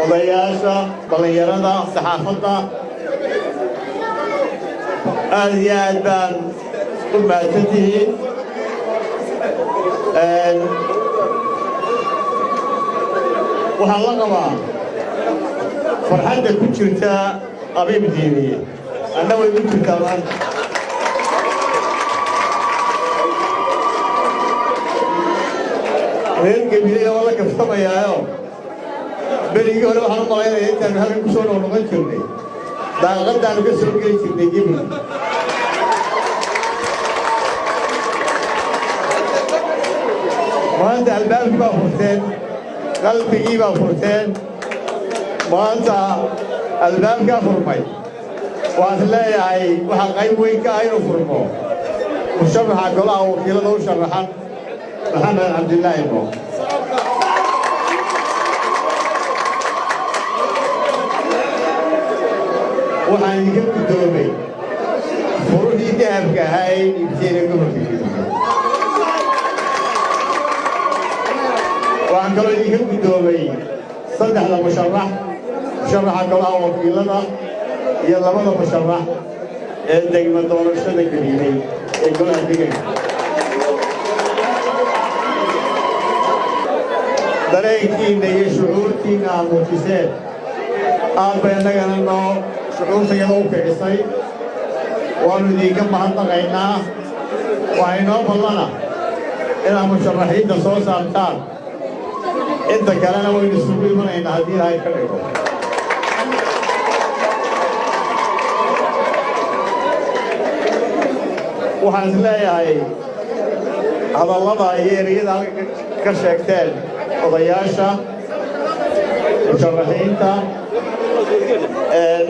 odayaasha dhalinyarada saxaafadda aad iyo aad baan u mahadsantihiin waxaan la qabaa farxadda ku jirta abiib diiniye anna way ku jirtaa maanta reer gabileyna waa la kaftamayaayo berigii hore waxaan u malaynaya intaanu halkan kusoo noqnoqon jirnay daaqadaanu ka soo geli jirnay gebil maanta albaabkii baa furteen qalbigii baa furteen maanta albaabkaa furmay waan leeyahay waxaa qayb weyn ka ah inuu furmo musharaxa golaha wakiilada u sharaxan محمد عبد الله إبو وحان يجب الدوبي فروحي دهب كهاي يبتين يقوم في وحان قالوا يجب الدوبي صدح لمشرح مشرح قلعه وكيلنا يلا ماذا مشرح دقيقة دور الشدة كريمي يقولها دقيقة dareenkiina iyo shucuurtiina aad muujiseen aad bay annagana noo shucuurtayada u kicisay waannu idinka mahadnaqaynaa waxaa inoo ballana inaad musharaxiinta soo saartaan inta kalena waynu isugu imanaynaa haddii ilaahay ka dhigo waxaan is leeyahay hadallada iyo ereyada halka ka sheegteen odayaasha musharaxiinta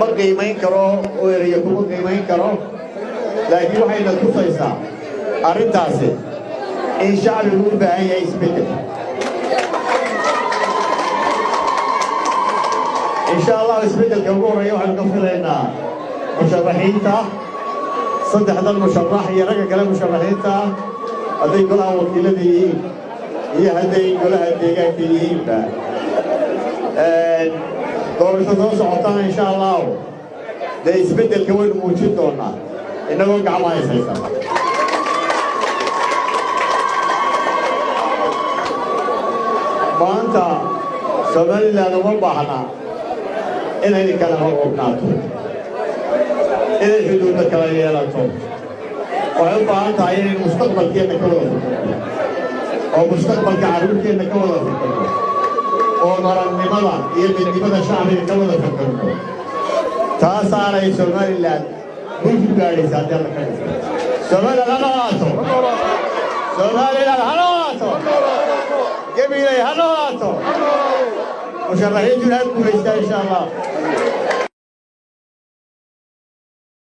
ma qiimayn karo oo ereyo kuma qiimayn karo laakiin waxayna tusaysaa arrintaasi in shacbigu u baahan yahay isbeddel insha allah isbeddelka ugu horreeya waxaynu ka filaynaa musharaxiinta saddexdan musharax iyo ragga kale musharaxiinta hadday golaha wakiilada yihiin iyo hadday golaha deegaanka yihiinba doorasho soo socotana insha allahu dee isbeddelka waynu muujin doonaa innagoo gacmo haysaysan maanta somaliland uma baahna inay kala hoggaato inay xuduudda kala yeelato waxay u baahan tahay inaynu mustaqbalkeenna ka wada fikirno oo mustaqbalka carruurteenna ka wada fikirno oo qarannimada iyo midnimada shacbiga ka wada fikirno taasaanay somaliland bulshu gaadhaysa haddii alla ka dhiso somaliland ha noolaato somaliland ha noolaato gabiley ha noolaato musharaxiintuna ha guulaystaa insha allah